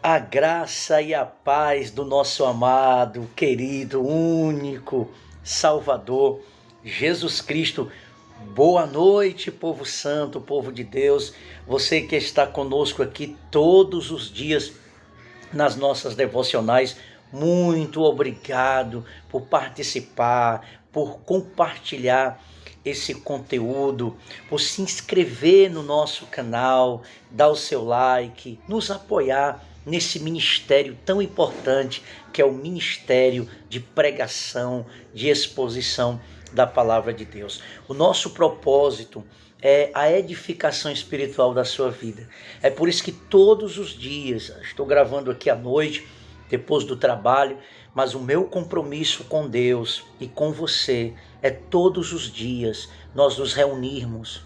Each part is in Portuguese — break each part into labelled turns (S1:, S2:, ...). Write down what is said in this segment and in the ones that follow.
S1: A graça e a paz do nosso amado, querido, único Salvador, Jesus Cristo. Boa noite, povo santo, povo de Deus. Você que está conosco aqui todos os dias nas nossas devocionais, muito obrigado por participar, por compartilhar esse conteúdo, por se inscrever no nosso canal, dar o seu like, nos apoiar nesse ministério tão importante que é o ministério de pregação, de exposição da palavra de Deus. O nosso propósito é a edificação espiritual da sua vida. É por isso que todos os dias, estou gravando aqui à noite, depois do trabalho, mas o meu compromisso com Deus e com você é todos os dias nós nos reunirmos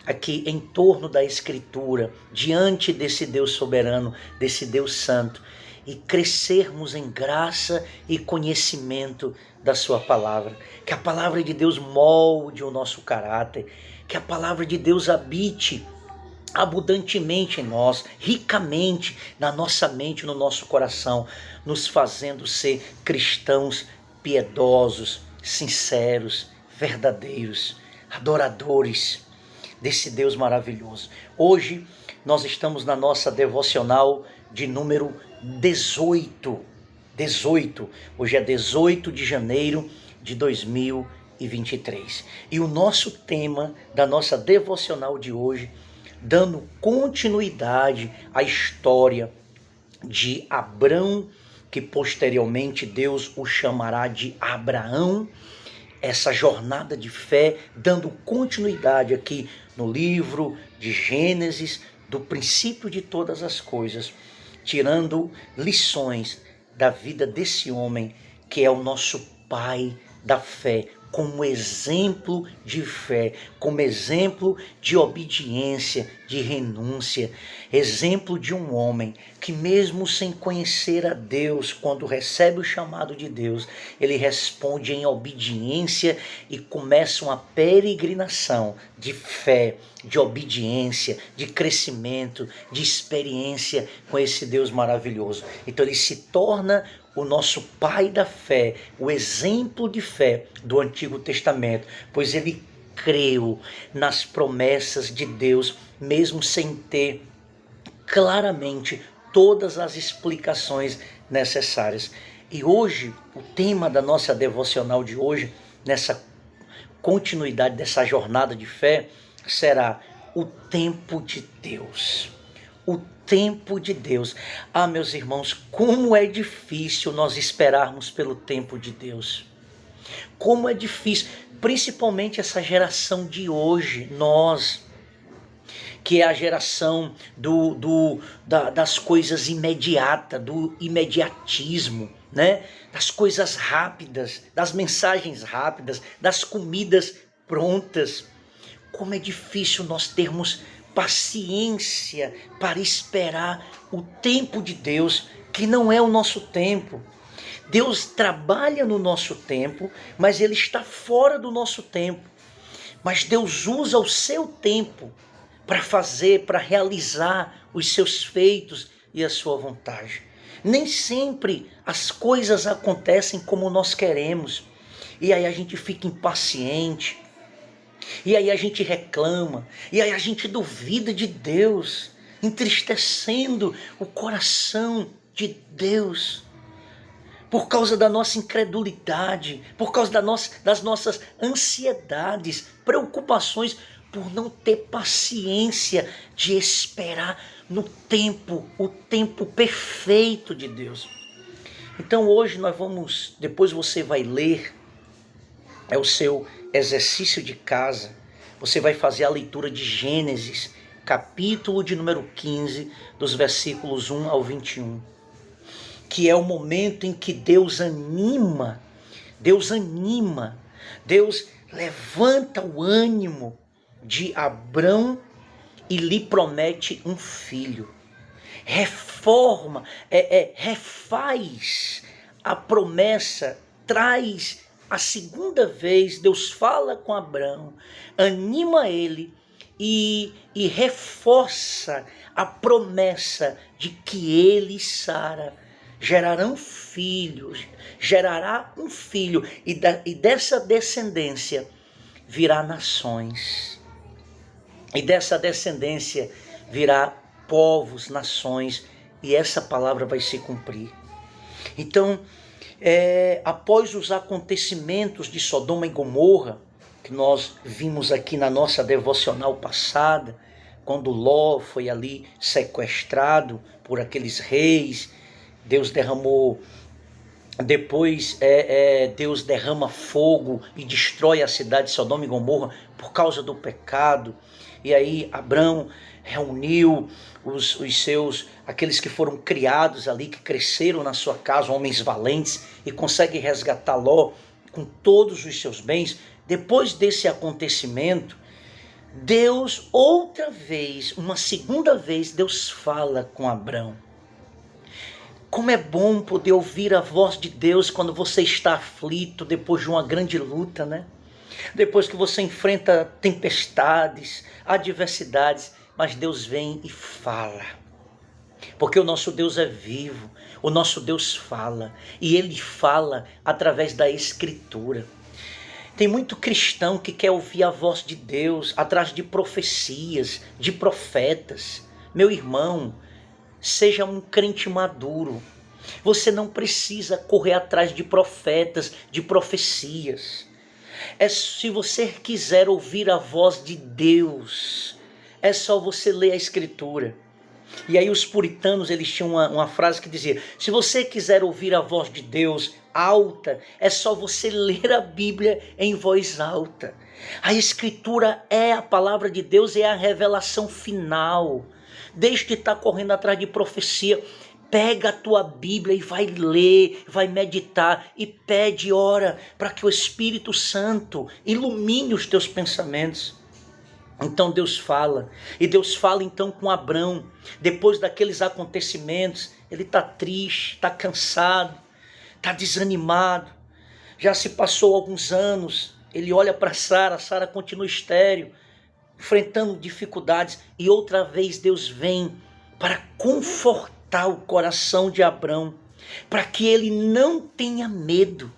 S1: aqui em torno da Escritura, diante desse Deus soberano, desse Deus santo, e crescermos em graça e conhecimento da sua palavra. Que a palavra de Deus molde o nosso caráter, que a palavra de Deus habite abundantemente em nós, ricamente na nossa mente, no nosso coração, nos fazendo ser cristãos piedosos, sinceros, verdadeiros, adoradores desse Deus maravilhoso. Hoje nós estamos na nossa devocional de número 18. Hoje é 18 de janeiro de 2023. E o nosso tema da nossa devocional de hoje, dando continuidade à história de Abrão, que posteriormente Deus o chamará de Abraão, essa jornada de fé, dando continuidade aqui no livro de Gênesis, do princípio de todas as coisas, tirando lições da vida desse homem que é o nosso pai da fé, como exemplo de fé, como exemplo de obediência, de renúncia, exemplo de um homem que mesmo sem conhecer a Deus, quando recebe o chamado de Deus, ele responde em obediência e começa uma peregrinação de fé, de obediência, de crescimento, de experiência com esse Deus maravilhoso. Então ele se torna o nosso pai da fé, o exemplo de fé do Antigo Testamento, pois ele creu nas promessas de Deus, mesmo sem ter claramente todas as explicações necessárias. E hoje, o tema da nossa devocional de hoje, nessa continuidade dessa jornada de fé, será o tempo de Deus. O tempo de Deus. Ah, meus irmãos, como é difícil nós esperarmos pelo tempo de Deus. Como é difícil, principalmente essa geração de hoje, nós, que é a geração das coisas imediatas, do imediatismo, né? Das coisas rápidas, das mensagens rápidas, das comidas prontas. Como é difícil nós termos paciência para esperar o tempo de Deus, que não é o nosso tempo. Deus trabalha no nosso tempo, mas Ele está fora do nosso tempo. Mas Deus usa o seu tempo para fazer, para realizar os seus feitos e a sua vontade. Nem sempre as coisas acontecem como nós queremos. E aí a gente fica impaciente. E aí a gente reclama, e aí a gente duvida de Deus, entristecendo o coração de Deus, por causa da nossa incredulidade, por causa das nossas ansiedades, preocupações, por não ter paciência de esperar no tempo, o tempo perfeito de Deus. Então hoje nós vamos, depois você vai ler, é o seu exercício de casa, você vai fazer a leitura de Gênesis, capítulo de número 15, dos versículos 1 ao 21, que é o momento em que Deus levanta o ânimo de Abrão e lhe promete um filho. Refaz a promessa, traz a segunda vez. Deus fala com Abrão, anima ele e reforça a promessa de que ele e Sara gerará um filho, e dessa descendência virá nações, e dessa descendência virá povos, nações, e essa palavra vai se cumprir. Então, após os acontecimentos de Sodoma e Gomorra, que nós vimos aqui na nossa devocional passada, quando Ló foi ali sequestrado por aqueles reis, Deus derramou, depois Deus derrama fogo e destrói a cidade de Sodoma e Gomorra por causa do pecado. E aí Abrão reuniu os seus, aqueles que foram criados ali, que cresceram na sua casa, homens valentes, e consegue resgatar Ló com todos os seus bens. Depois desse acontecimento, Deus outra vez, uma segunda vez, Deus fala com Abrão. Como é bom poder ouvir a voz de Deus quando você está aflito, depois de uma grande luta, né? Depois que você enfrenta tempestades, adversidades, mas Deus vem e fala. Porque o nosso Deus é vivo, o nosso Deus fala, e Ele fala através da Escritura. Tem muito cristão que quer ouvir a voz de Deus atrás de profecias, de profetas. Meu irmão, seja um crente maduro. Você não precisa correr atrás de profetas, de profecias. Se você quiser ouvir a voz de Deus, é só você ler a Escritura. E aí os puritanos, eles tinham uma frase que dizia: se você quiser ouvir a voz de Deus alta, é só você ler a Bíblia em voz alta. A Escritura é a palavra de Deus, é a revelação final. Deixe de estar correndo atrás de profecia. Pega a tua Bíblia e vai ler, vai meditar e pede, ora, para que o Espírito Santo ilumine os teus pensamentos. Então Deus fala, e Deus fala então com Abrão. Depois daqueles acontecimentos, ele está triste, está cansado, está desanimado. Já se passou alguns anos, ele olha para Sara, Sara continua estéril, enfrentando dificuldades, e outra vez Deus vem para confortar o coração de Abrão, para que ele não tenha medo,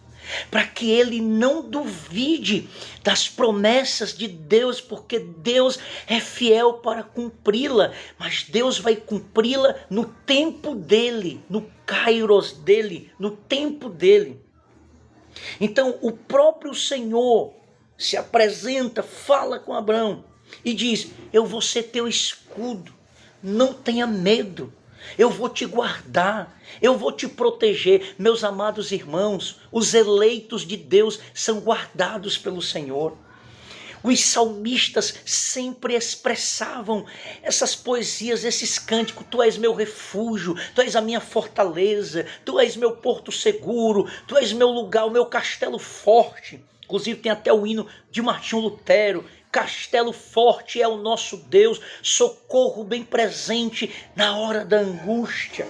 S1: para que ele não duvide das promessas de Deus, porque Deus é fiel para cumpri-la, mas Deus vai cumpri-la no tempo dele, no kairos dele, no tempo dele. Então o próprio Senhor se apresenta, fala com Abrão e diz: eu vou ser teu escudo, não tenha medo. Eu vou te guardar, eu vou te proteger. Meus amados irmãos, os eleitos de Deus são guardados pelo Senhor. Os salmistas sempre expressavam essas poesias, esses cânticos: tu és meu refúgio, tu és a minha fortaleza, tu és meu porto seguro, tu és meu lugar, o meu castelo forte. Inclusive tem até o hino de Martinho Lutero: castelo forte é o nosso Deus, socorro bem presente na hora da angústia.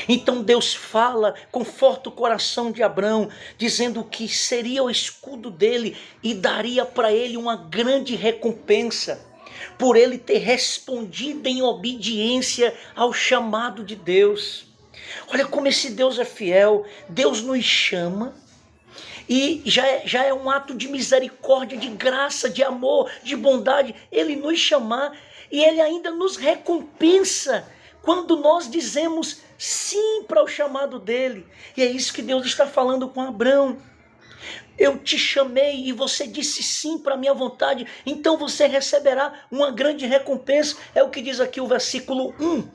S1: Então Deus fala, conforta o coração de Abrão, dizendo que seria o escudo dele e daria para ele uma grande recompensa, por ele ter respondido em obediência ao chamado de Deus. Olha como esse Deus é fiel. Deus nos chama, e já é um ato de misericórdia, de graça, de amor, de bondade, ele nos chamar, e ele ainda nos recompensa quando nós dizemos sim para o chamado dele. E é isso que Deus está falando com Abrão. Eu te chamei e você disse sim para a minha vontade, então você receberá uma grande recompensa. É o que diz aqui o versículo 1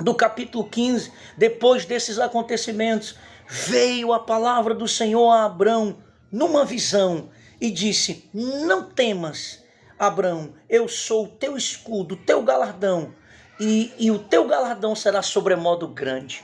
S1: do capítulo 15. Depois desses acontecimentos, veio a palavra do Senhor a Abrão numa visão e disse: não temas, Abrão, eu sou o teu escudo, o teu galardão, e o teu galardão será sobremodo grande.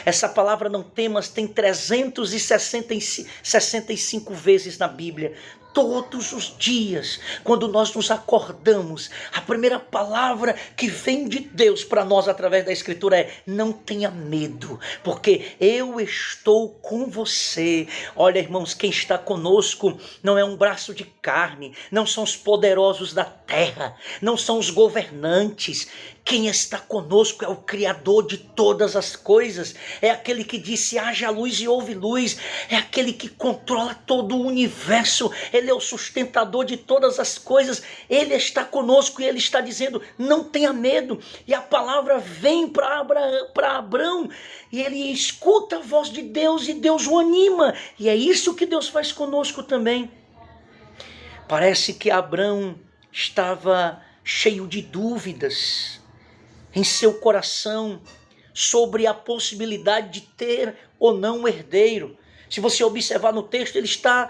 S1: Essa palavra não temas tem 365 vezes na Bíblia. Todos os dias, quando nós nos acordamos, a primeira palavra que vem de Deus para nós através da Escritura é: não tenha medo, porque eu estou com você. Olha, irmãos, quem está conosco não é um braço de carne, não são os poderosos da terra, não são os governantes. Quem está conosco é o Criador de todas as coisas, é aquele que disse: haja luz e houve luz, é aquele que controla todo o universo, ele é o sustentador de todas as coisas, ele está conosco e ele está dizendo: não tenha medo. E a palavra vem para Abrão e ele escuta a voz de Deus e Deus o anima, e é isso que Deus faz conosco também. Parece que Abrão estava cheio de dúvidas em seu coração sobre a possibilidade de ter ou não um herdeiro. Se você observar no texto, ele está,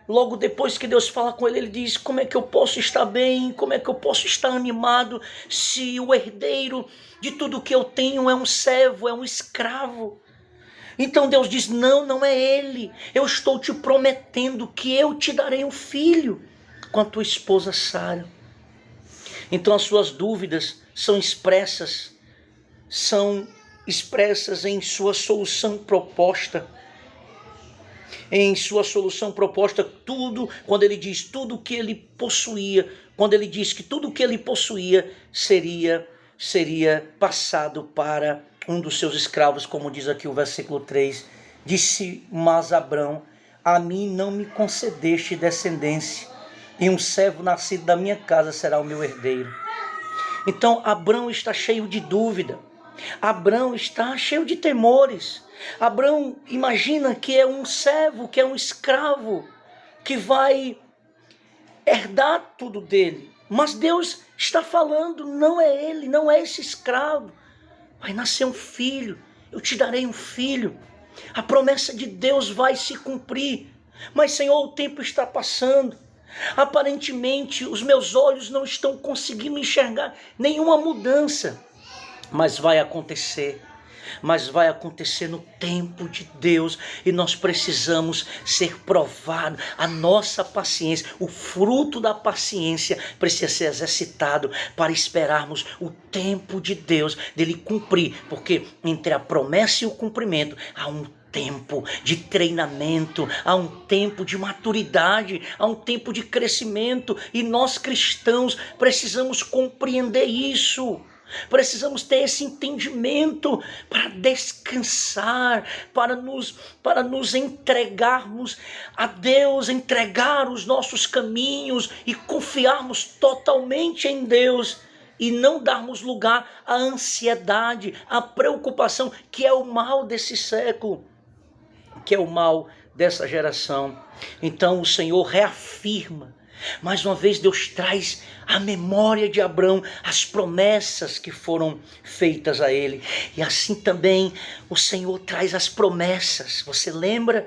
S1: logo depois que Deus fala com ele, ele diz: como é que eu posso estar bem, como é que eu posso estar animado, se o herdeiro de tudo que eu tenho é um servo, é um escravo? Então Deus diz: não é ele, eu estou te prometendo que eu te darei um filho com a tua esposa Sara. Então as suas dúvidas são expressas em sua solução proposta. Em sua solução proposta, tudo, quando ele diz tudo que ele possuía, quando ele diz que tudo que ele possuía seria passado para um dos seus escravos, como diz aqui o versículo 3, disse: mas Abrão, a mim não me concedeste descendência, e um servo nascido da minha casa será o meu herdeiro. Então Abrão está cheio de dúvida, Abrão está cheio de temores. Abrão imagina que é um servo, que é um escravo, que vai herdar tudo dele. Mas Deus está falando: não é ele, não é esse escravo. Vai nascer um filho, eu te darei um filho. A promessa de Deus vai se cumprir. Mas, Senhor, o tempo está passando. Aparentemente, os meus olhos não estão conseguindo enxergar nenhuma mudança. Mas vai acontecer no tempo de Deus, e nós precisamos ser provados. A nossa paciência, o fruto da paciência precisa ser exercitado para esperarmos o tempo de Deus, dele cumprir, porque entre a promessa e o cumprimento há um tempo de treinamento, há um tempo de maturidade, há um tempo de crescimento, e nós cristãos precisamos compreender isso. Precisamos ter esse entendimento para descansar, para nos entregarmos a Deus, entregar os nossos caminhos e confiarmos totalmente em Deus, e não darmos lugar à ansiedade, à preocupação, que é o mal desse século, que é o mal dessa geração. Então o Senhor reafirma. Mais uma vez Deus traz à memória de Abrão as promessas que foram feitas a ele. E assim também o Senhor traz as promessas. Você lembra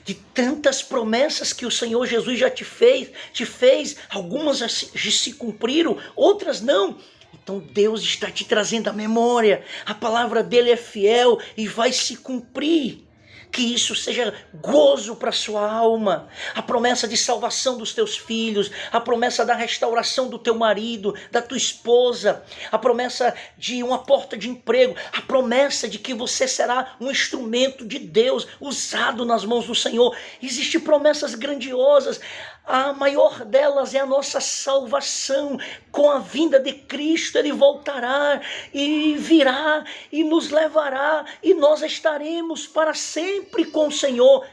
S1: de tantas promessas que o Senhor Jesus já te fez? Algumas já se cumpriram, outras não. Então Deus está te trazendo à memória. A palavra dele é fiel e vai se cumprir. Que isso seja gozo para a sua alma. A promessa de salvação dos teus filhos, a promessa da restauração do teu marido, da tua esposa, a promessa de uma porta de emprego, a promessa de que você será um instrumento de Deus usado nas mãos do Senhor. Existem promessas grandiosas. A maior delas é a nossa salvação. Com a vinda de Cristo, ele voltará e virá e nos levará, e nós estaremos para sempre com o Senhor.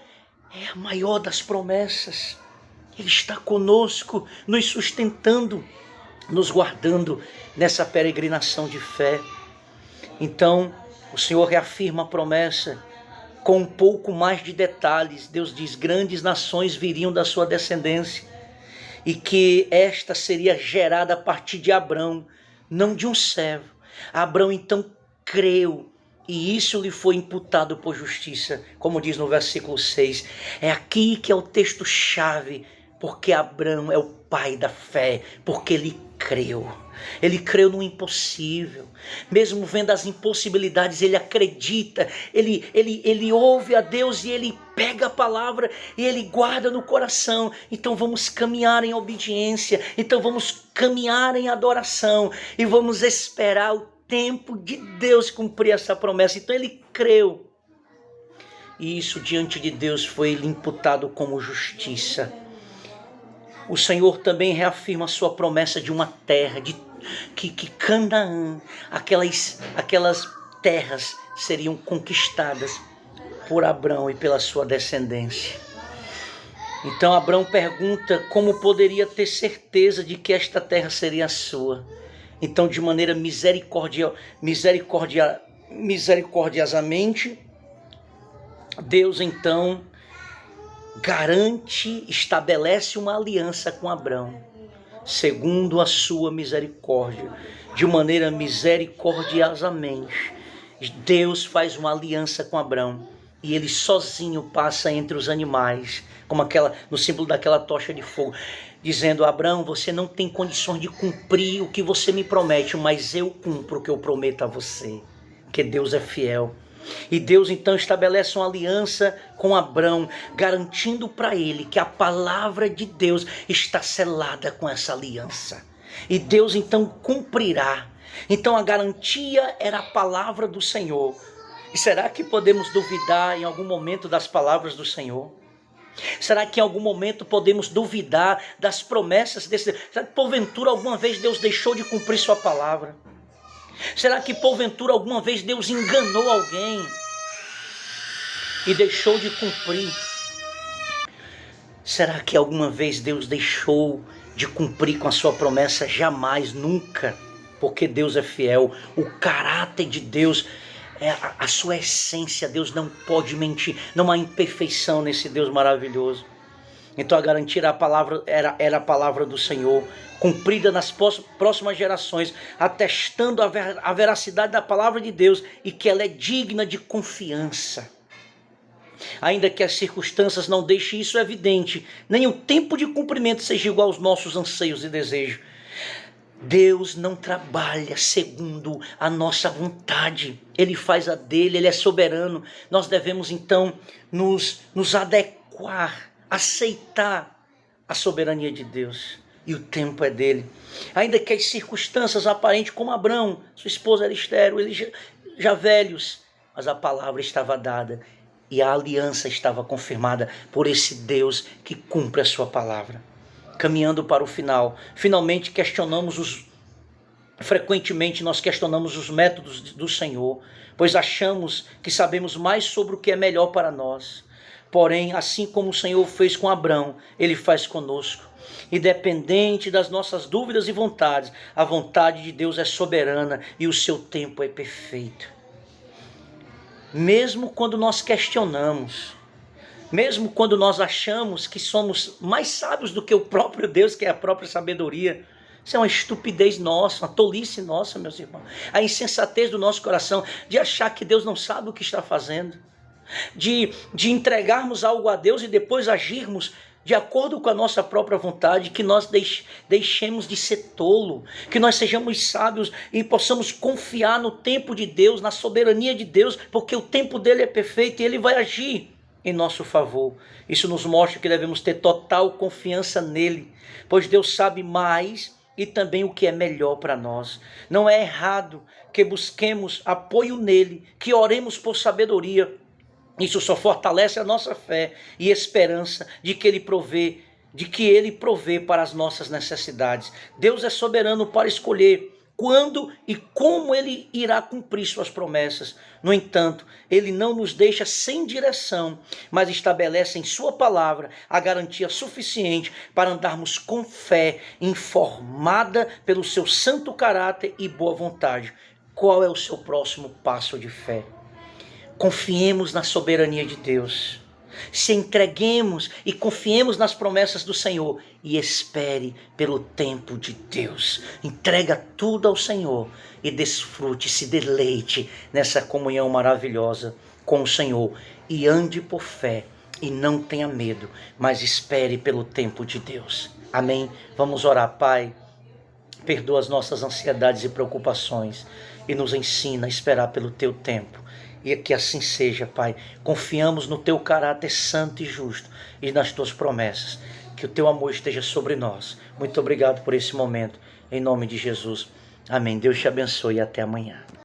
S1: É a maior das promessas. Ele está conosco, nos sustentando, nos guardando nessa peregrinação de fé. Então, o Senhor reafirma a promessa com um pouco mais de detalhes. Deus diz: grandes nações viriam da sua descendência, e que esta seria gerada a partir de Abrão, não de um servo. Abrão então creu, e isso lhe foi imputado por justiça, como diz no versículo 6. É aqui que é o texto-chave, porque Abrão é o pai da fé, porque ele creu. Ele creu no impossível. Mesmo vendo as impossibilidades, ele acredita. Ele ouve a Deus e ele pega a palavra e ele guarda no coração. Então vamos caminhar em obediência. Então vamos caminhar em adoração. E vamos esperar o tempo de Deus cumprir essa promessa. Então ele creu. E isso diante de Deus foi lhe imputado como justiça. O Senhor também reafirma a sua promessa de uma terra, que Canaã, aquelas terras seriam conquistadas por Abrão e pela sua descendência. Então Abrão pergunta como poderia ter certeza de que esta terra seria sua. Então, de maneira misericordiosamente, Deus então estabelece uma aliança com Abrão, segundo a sua misericórdia. De maneira misericordiosamente, Deus faz uma aliança com Abrão, e ele sozinho passa entre os animais, como no símbolo daquela tocha de fogo, dizendo: Abrão, você não tem condições de cumprir o que você me promete, mas eu cumpro o que eu prometo a você, que Deus é fiel. E Deus então estabelece uma aliança com Abrão, garantindo para ele que a palavra de Deus está selada com essa aliança. E Deus então cumprirá. Então a garantia era a palavra do Senhor. E será que podemos duvidar em algum momento das palavras do Senhor? Será que em algum momento podemos duvidar das promessas desse Deus? Será que porventura alguma vez Deus deixou de cumprir sua palavra? Será que porventura alguma vez Deus enganou alguém e deixou de cumprir? Será que alguma vez Deus deixou de cumprir com a sua promessa? Jamais, nunca, porque Deus é fiel. O caráter de Deus, a sua essência, Deus não pode mentir. Não há imperfeição nesse Deus maravilhoso. Então a garantia era a palavra do Senhor, cumprida nas próximas gerações, atestando a veracidade da palavra de Deus e que ela é digna de confiança. Ainda que as circunstâncias não deixem isso evidente, nem o tempo de cumprimento seja igual aos nossos anseios e desejos. Deus não trabalha segundo a nossa vontade, Ele faz a dele, Ele é soberano. Nós devemos então nos adequar, aceitar a soberania de Deus, e o tempo é dele. Ainda que as circunstâncias aparentes, como Abrão, sua esposa era estéril, eles já velhos, mas a palavra estava dada e a aliança estava confirmada por esse Deus que cumpre a sua palavra. Caminhando para o final, finalmente frequentemente nós questionamos os métodos do Senhor, pois achamos que sabemos mais sobre o que é melhor para nós. Porém, assim como o Senhor fez com Abrão, Ele faz conosco. Independente das nossas dúvidas e vontades, a vontade de Deus é soberana e o seu tempo é perfeito. Mesmo quando nós questionamos, mesmo quando nós achamos que somos mais sábios do que o próprio Deus, que é a própria sabedoria, isso é uma estupidez nossa, uma tolice nossa, meus irmãos. A insensatez do nosso coração de achar que Deus não sabe o que está fazendo. De entregarmos algo a Deus e depois agirmos de acordo com a nossa própria vontade, que nós deixemos de ser tolo, que nós sejamos sábios e possamos confiar no tempo de Deus, na soberania de Deus, porque o tempo dele é perfeito e ele vai agir em nosso favor. Isso nos mostra que devemos ter total confiança nele, pois Deus sabe mais e também o que é melhor para nós. Não é errado que busquemos apoio nele, que oremos por sabedoria. Isso só fortalece a nossa fé e esperança de que Ele provê para as nossas necessidades. Deus é soberano para escolher quando e como Ele irá cumprir suas promessas. No entanto, Ele não nos deixa sem direção, mas estabelece em sua palavra a garantia suficiente para andarmos com fé, informada pelo seu santo caráter e boa vontade. Qual é o seu próximo passo de fé? Confiemos na soberania de Deus, se entreguemos e confiemos nas promessas do Senhor e espere pelo tempo de Deus. Entrega tudo ao Senhor e desfrute, se deleite nessa comunhão maravilhosa com o Senhor e ande por fé e não tenha medo, mas espere pelo tempo de Deus. Amém? Vamos orar. Pai, perdoa as nossas ansiedades e preocupações e nos ensina a esperar pelo teu tempo. E que assim seja, Pai. Confiamos no teu caráter santo e justo e nas tuas promessas. Que o teu amor esteja sobre nós. Muito obrigado por esse momento. Em nome de Jesus. Amém. Deus te abençoe e até amanhã.